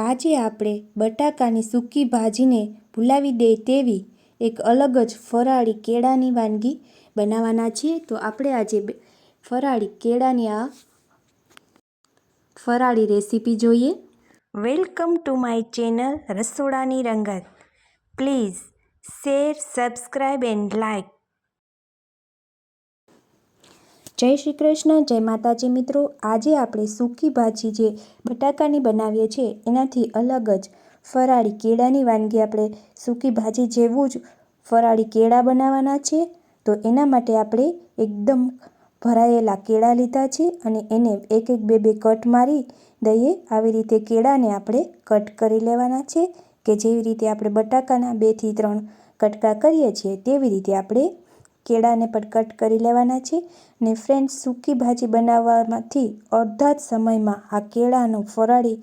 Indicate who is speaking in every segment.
Speaker 1: આજે આપણે બટાકાની સૂકી ભાજીને ભૂલાવી દે તેવી એક અલગ જ ફરાળી કેળાની વાનગી બનાવવાના છીએ। તો આપણે આજે ફરાળી કેળાની આ ફરાળી રેસીપી જોઈએ। વેલકમ ટુ માય ચેનલ રસોડાની રંગત। Please share, subscribe and like. જય શ્રી કૃષ્ણ, જય માતાજી મિત્રો। આજે આપણે સૂકી ભાજી જે બટાકાની બનાવીએ છીએ એનાથી અલગ જ ફરાળી કેળાની વાનગી આપણે સૂકી ભાજી જેવું જ ફરાળી કેળા બનાવવાના છે। તો એના માટે આપણે એકદમ ભરાયેલા કેળા લીધા છે અને એને એક એક બે બે કટ મારી દઈએ। આવી રીતે કેળાને આપણે કટ કરી લેવાના છે કે જેવી રીતે આપણે બટાકાના 2 થી 3 કટકા કરીએ છીએ તેવી રીતે આપણે કેળાને પણ કટ કરી લેવાના છે। ને ફ્રેન્ડ્સ, સૂકી ભાજી બનાવવામાંથી અડધા જ સમયમાં આ કેળાનું ફરાળી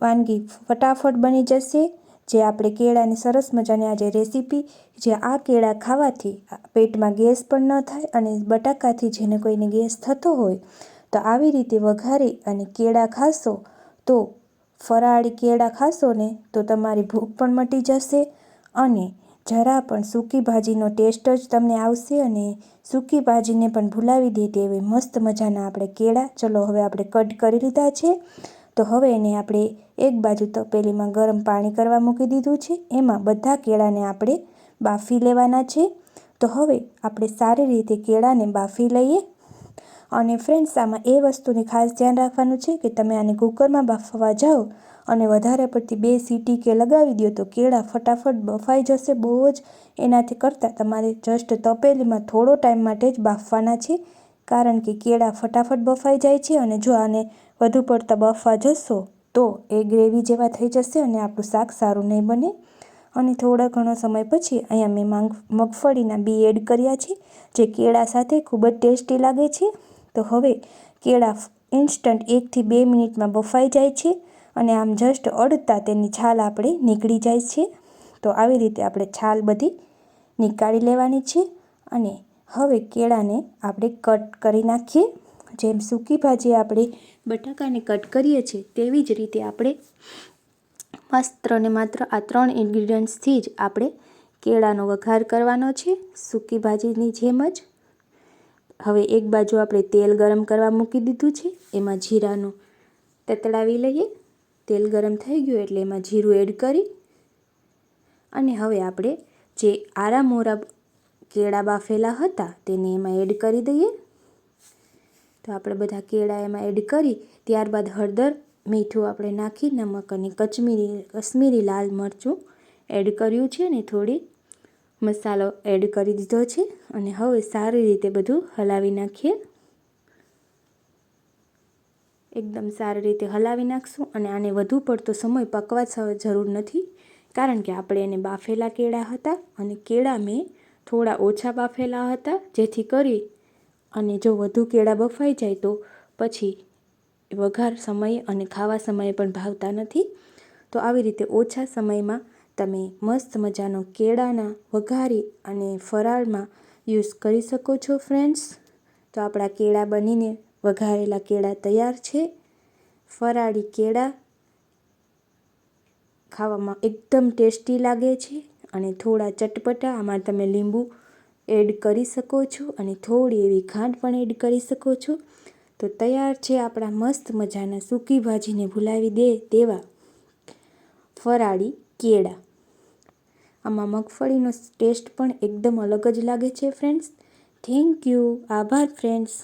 Speaker 1: વાનગી ફટાફટ બની જશે। જે આપણે કેળાની સરસ મજાની આજે રેસીપી, જે આ કેળા ખાવાથી પેટમાં ગેસ પણ ન થાય અને બટાકાથી જેને કોઈને ગેસ થતો હોય તો આવી રીતે વઘારી અને કેળા ખાશો તો ફરાળી કેળા ખાશો ને તો તમારી ભૂખ પણ મટી જશે અને જરા પણ સૂકી ભાજીનો ટેસ્ટ જ તમને આવશે અને સૂકી ભાજીને પણ ભૂલાવી દે તેવી મસ્ત મજાના આપણે કેળા, ચલો હવે આપણે કટ કરી લીધા છે। તો હવે એને આપણે એક બાજુ તપેલીમાં ગરમ પાણી કરવા મૂકી દીધું છે। એમાં બધા કેળાને આપણે બાફી લેવાના છે। તો હવે આપણે સારી રીતે કેળાને બાફી લઈએ અને ફ્રેન્ડ્સ, આમાં એ વસ્તુની ખાસ ધ્યાન રાખવાનું છે કે તમે આને કુકરમાં બાફવા જાઓ અને વધારે પડતી 2 સીટી કે લગાવી દો તો કેળા ફટાફટ બફાઈ જશે। બહુ જ એનાથી કરતાં તમારે જસ્ટ તપેલીમાં થોડો ટાઈમ માટે જ બાફવાના છે કારણ કે કેળા ફટાફટ બફાઈ જાય છે અને જો આને વધુ પડતા બફવા જશો તો એ ગ્રેવી જેવા થઈ જશે અને આપણું શાક સારું નહીં બને। અને થોડા ઘણો સમય પછી અહીંયા મેં મગફળીના બી એડ કર્યા છે જે કેળા સાથે ખૂબ જ ટેસ્ટી લાગે છે। તો હવે કેળા ઇન્સ્ટન્ટ 1 થી 2 મિનિટમાં બફાઈ જાય છે અને આમ જસ્ટ અડતા તેની છાલ આપણે નીકળી જાય છે। તો આવી રીતે આપણે છાલ બધી નીકાળી લેવાની છે અને હવે કેળાને આપણે કટ કરી નાખીએ। જેમ સૂકી ભાજી આપણે બટાકાને કટ કરીએ છીએ તેવી જ રીતે આપણે માત્ર ને માત્ર આ 3 ઇન્ગ્રીડિયન્ટ્સથી જ આપણે કેળાનો વઘાર કરવાનો છે સૂકી ભાજીની જેમ જ। હવે એક બાજુ આપણે તેલ ગરમ કરવા મૂકી દીધું છે, એમાં જીરાનું તતડાવી લઈએ। તેલ ગરમ થઈ ગયું એટલે એમાં જીરું એડ કરી અને હવે આપણે જે આરામોરા કેળા બાફેલા હતા તેને એમાં એડ કરી દઈએ। તો આપણે બધા કેળા એમાં એડ કરી ત્યારબાદ હળદર, મીઠું આપણે નાખી, નમક અને કશ્મીરી લાલ મરચું એડ કર્યું છે અને થોડી મસાલો એડ કરી દીધો છે અને હવે સારી રીતે બધું હલાવી નાખીએ। એકદમ સારી રીતે હલાવી નાખશું અને આને વધુ પડતો સમય પકવા જરૂર નથી કારણ કે આપણે એને બાફેલા કેળા હતા અને કેળા મેં થોડા ઓછા બાફેલા હતા જેથી કરી અને જો વધુ કેળા બફાઈ જાય તો પછી વઘાર સમયે અને ખાવા સમયે પણ ભાવતા નથી। તો આવી રીતે ઓછા સમયમાં તમે મસ્ત મજાનો કેળાના વઘારી અને ફરાળમાં યુઝ કરી શકો છો ફ્રેન્ડ્સ। તો આપણા કેળા બનીને વઘારેલા કેળા તૈયાર છે। ફરાળી કેળા ખાવામાં એકદમ ટેસ્ટી લાગે છે અને થોડા ચટપટા, આમાં તમે લીંબુ એડ કરી શકો છો અને થોડી એવી ખાંડ પણ એડ કરી શકો છો। તો તૈયાર છે આપણા મસ્ત મજાના સૂકી ભાજીને ભૂલાવી દે તેવા ફરાળી કેળા। આમાં મગફળીનો ટેસ્ટ પણ એકદમ અલગ જ લાગે છે ફ્રેન્ડ્સ। થેન્ક યુ, આભાર ફ્રેન્ડ્સ।